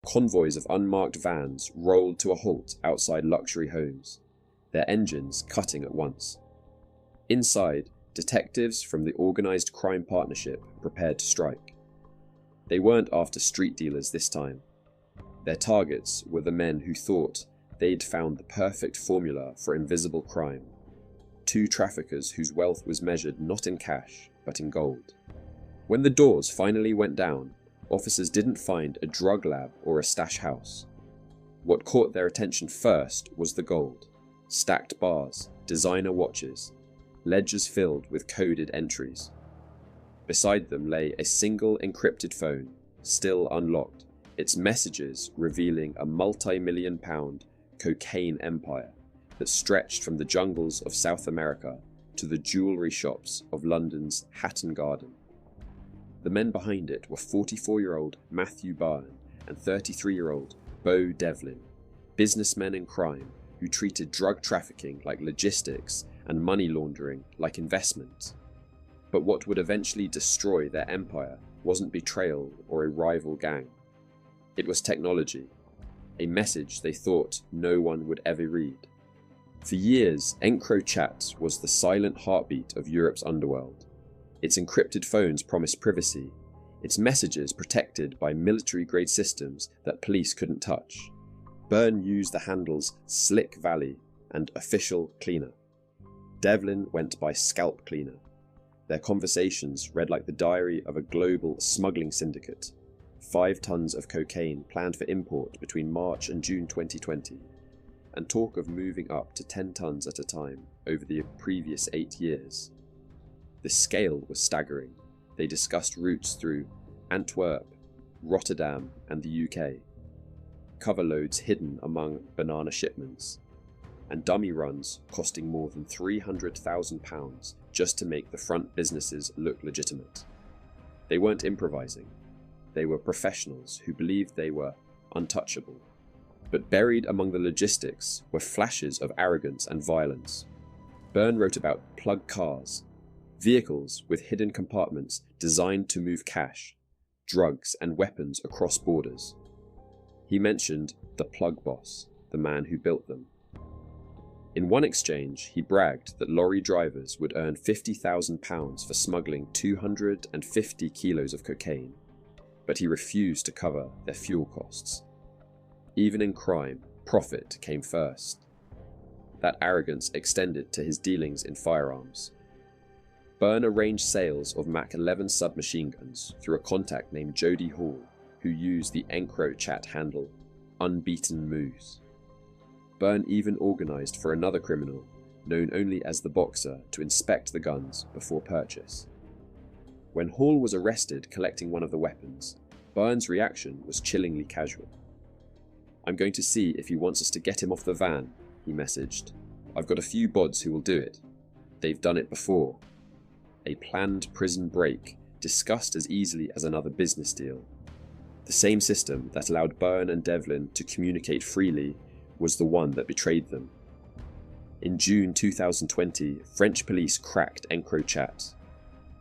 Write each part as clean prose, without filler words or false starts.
convoys of unmarked vans rolled to a halt outside luxury homes, their engines cutting at once. Inside, detectives from the Organised Crime Partnership prepared to strike. They weren't after street dealers this time. Their targets were the men who thought they'd found the perfect formula for invisible crime. Two traffickers whose wealth was measured not in cash, but in gold. When the doors finally went down, officers didn't find a drug lab or a stash house. What caught their attention first was the gold. Stacked bars, designer watches, ledgers filled with coded entries. Beside them lay a single encrypted phone, still unlocked, its messages revealing a multi-million-pound cocaine empire that stretched from the jungles of South America to the jewellery shops of London's Hatton Garden. The men behind it were 44-year-old Matthew Byrne and 33-year-old Bo Devlin, businessmen in crime who treated drug trafficking like logistics and money laundering like investment. But what would eventually destroy their empire wasn't betrayal or a rival gang. It was technology, a message they thought no one would ever read. For years, EncroChat was the silent heartbeat of Europe's underworld. Its encrypted phones promised privacy, its messages protected by military-grade systems that police couldn't touch. Byrne used the handles Slick Valley and Official Cleaner. Devlin went by Scalp Cleaner. Their conversations read like the diary of a global smuggling syndicate. 5 tons of cocaine planned for import between March and June 2020, and talk of moving up to 10 tons at a time over the previous 8 years. The scale was staggering. They discussed routes through Antwerp, Rotterdam, and the UK. Cover loads hidden among banana shipments, and dummy runs costing more than £300,000 just to make the front businesses look legitimate. They weren't improvising. They were professionals who believed they were untouchable. But buried among the logistics were flashes of arrogance and violence. Byrne wrote about plug cars, vehicles with hidden compartments designed to move cash, drugs, and weapons across borders. He mentioned the plug boss, the man who built them. In one exchange, he bragged that lorry drivers would earn £50,000 for smuggling 250 kilos of cocaine, but he refused to cover their fuel costs. Even in crime, profit came first. That arrogance extended to his dealings in firearms. Byrne arranged sales of Mach 11 submachine guns through a contact named Jody Hall, who used the EncroChat handle Unbeaten Moose. Byrne even organised for another criminal, known only as the Boxer, to inspect the guns before purchase. When Hall was arrested collecting one of the weapons, Byrne's reaction was chillingly casual. "I'm going to see if he wants us to get him off the van," he messaged. "I've got a few bods who will do it. They've done it before." A planned prison break, discussed as easily as another business deal. The same system that allowed Byrne and Devlin to communicate freely was the one that betrayed them. In June 2020, French police cracked EncroChat.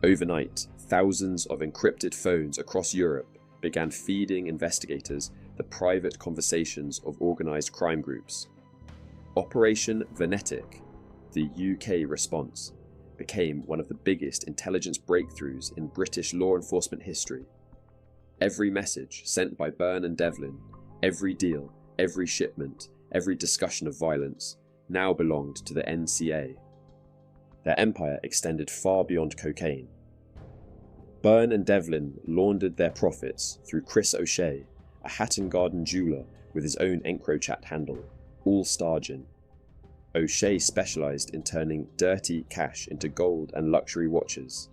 Overnight, thousands of encrypted phones across Europe began feeding investigators the private conversations of organised crime groups. Operation Venetic, the UK response, became one of the biggest intelligence breakthroughs in British law enforcement history. Every message sent by Byrne and Devlin, every deal, every shipment, every discussion of violence, now belonged to the NCA. Their empire extended far beyond cocaine. Byrne and Devlin laundered their profits through Chris O'Shea, a Hatton Garden jeweller with his own EncroChat handle, All Star Gin. O'Shea specialised in turning dirty cash into gold and luxury watches.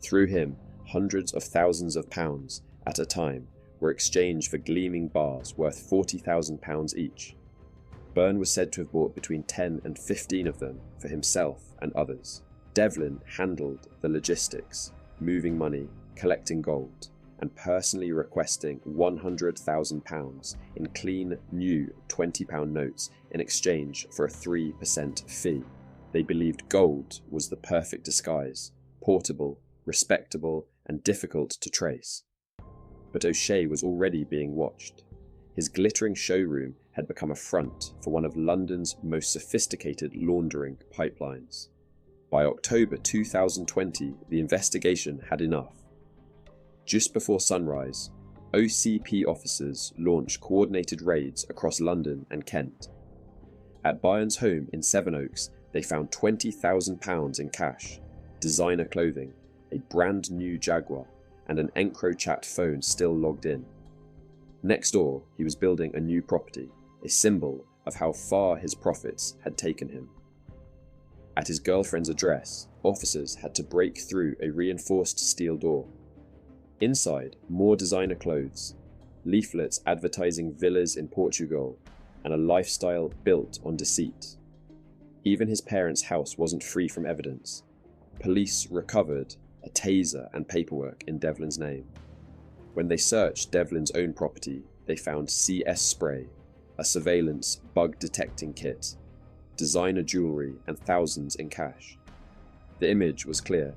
Through him, hundreds of thousands of pounds at a time were exchanged for gleaming bars worth £40,000 each. Byrne was said to have bought between 10 and 15 of them for himself and others. Devlin handled the logistics, moving money, collecting gold, and personally requesting £100,000 in clean, new £20 notes in exchange for a 3% fee. They believed gold was the perfect disguise, portable, respectable, and difficult to trace. But O'Shea was already being watched. his glittering showroom had become a front for one of London's most sophisticated laundering pipelines. By October 2020, the investigation had enough. Just before sunrise, OCP officers launched coordinated raids across London and Kent. At Byrne's home in Sevenoaks, they found £20,000 in cash, designer clothing, a brand new Jaguar, and an EncroChat phone still logged in. Next door, he was building a new property, a symbol of how far his profits had taken him. At his girlfriend's address, officers had to break through a reinforced steel door. Inside, more designer clothes, leaflets advertising villas in Portugal, and a lifestyle built on deceit. Even his parents' house wasn't free from evidence. Police recovered a taser and paperwork in Devlin's name. When they searched Devlin's own property, they found CS spray, a surveillance bug-detecting kit, designer jewellery, and thousands in cash. The image was clear.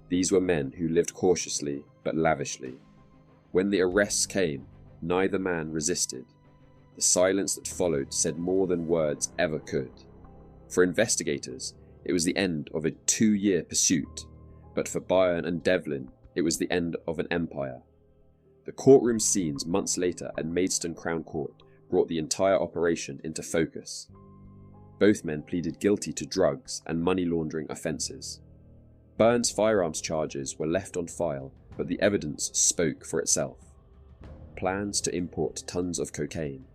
These were men who lived cautiously but lavishly. When the arrests came, neither man resisted. The silence that followed said more than words ever could. For investigators, it was the end of a 2-year pursuit, but for Byrne and Devlin, it was the end of an empire. The courtroom scenes months later at Maidstone Crown Court brought the entire operation into focus. Both men pleaded guilty to drugs and money laundering offences. Byrne's firearms charges were left on file, but the evidence spoke for itself. Plans to import tons of cocaine,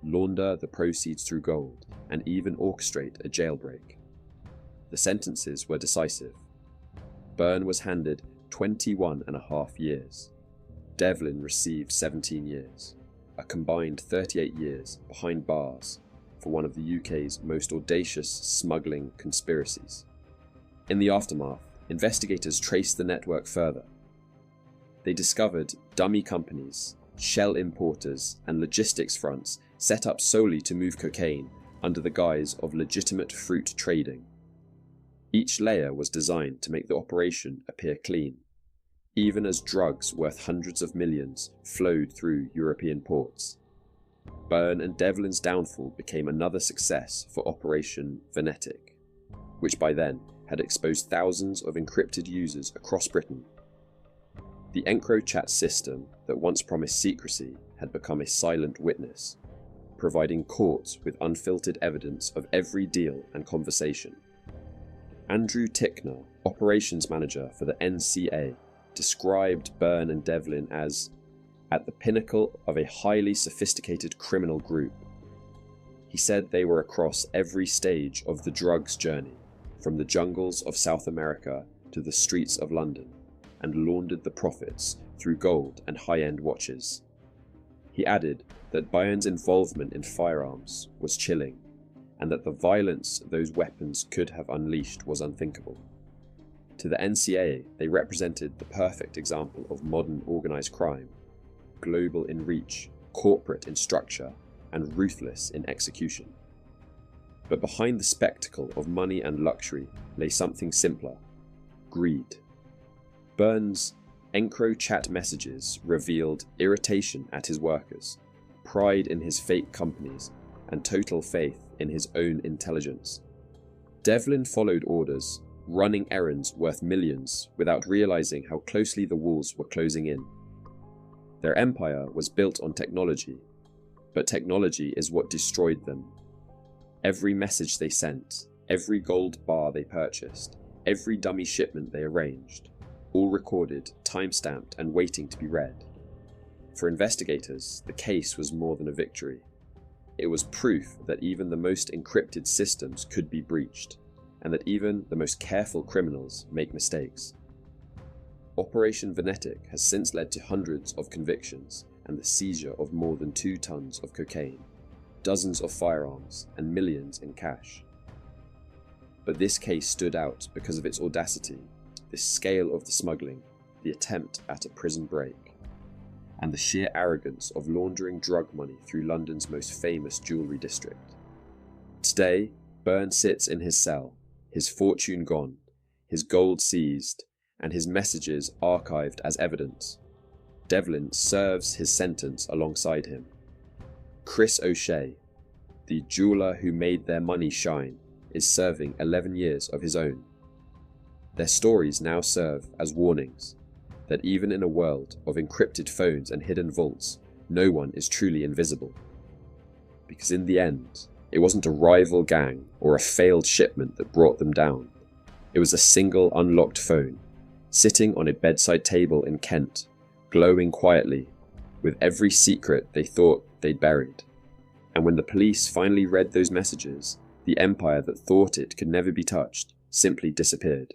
launder the proceeds through gold, and even orchestrate a jailbreak. The sentences were decisive. Byrne was handed 21.5 years. Devlin received 17 years, a combined 38 years behind bars for one of the UK's most audacious smuggling conspiracies. In the aftermath, investigators traced the network further. They discovered dummy companies, shell importers, and logistics fronts set up solely to move cocaine under the guise of legitimate fruit trading. Each layer was designed to make the operation appear clean, even as drugs worth hundreds of millions flowed through European ports. Byrne and Devlin's downfall became another success for Operation Venetic, which by then had exposed thousands of encrypted users across Britain. The EncroChat system that once promised secrecy had become a silent witness, providing courts with unfiltered evidence of every deal and conversation. Andrew Tickner, operations manager for the NCA, described Byrne and Devlin as at the pinnacle of a highly sophisticated criminal group. He said they were across every stage of the drugs journey, from the jungles of South America to the streets of London, and laundered the profits through gold and high-end watches. He added that Byrne's involvement in firearms was chilling, and that the violence those weapons could have unleashed was unthinkable. To the NCA, they represented the perfect example of modern organised crime, global in reach, corporate in structure, and ruthless in execution. But behind the spectacle of money and luxury lay something simpler: greed. Byrne's EncroChat messages revealed irritation at his workers, pride in his fake companies, and total faith in his own intelligence. Devlin followed orders, running errands worth millions without realizing how closely the walls were closing in. Their empire was built on technology, but technology is what destroyed them. Every message they sent, every gold bar they purchased, every dummy shipment they arranged, all recorded, time-stamped, and waiting to be read. For investigators, the case was more than a victory. It was proof that even the most encrypted systems could be breached, and that even the most careful criminals make mistakes. Operation Venetic has since led to hundreds of convictions and the seizure of more than 2 tons of cocaine, dozens of firearms, and millions in cash. But this case stood out because of its audacity, the scale of the smuggling, the attempt at a prison break, and the sheer arrogance of laundering drug money through London's most famous jewellery district. Today, Byrne sits in his cell, his fortune gone, his gold seized, and his messages archived as evidence. Devlin serves his sentence alongside him, Chris O'Shea, the jeweler who made their money shine, is serving 11 years of his own. Their stories now serve as warnings that even in a world of encrypted phones and hidden vaults, no one is truly invisible. Because in the end, it wasn't a rival gang or a failed shipment that brought them down. It was a single unlocked phone, sitting on a bedside table in Kent, glowing quietly, with every secret they thought they'd buried. And when the police finally read those messages, the empire that thought it could never be touched simply disappeared.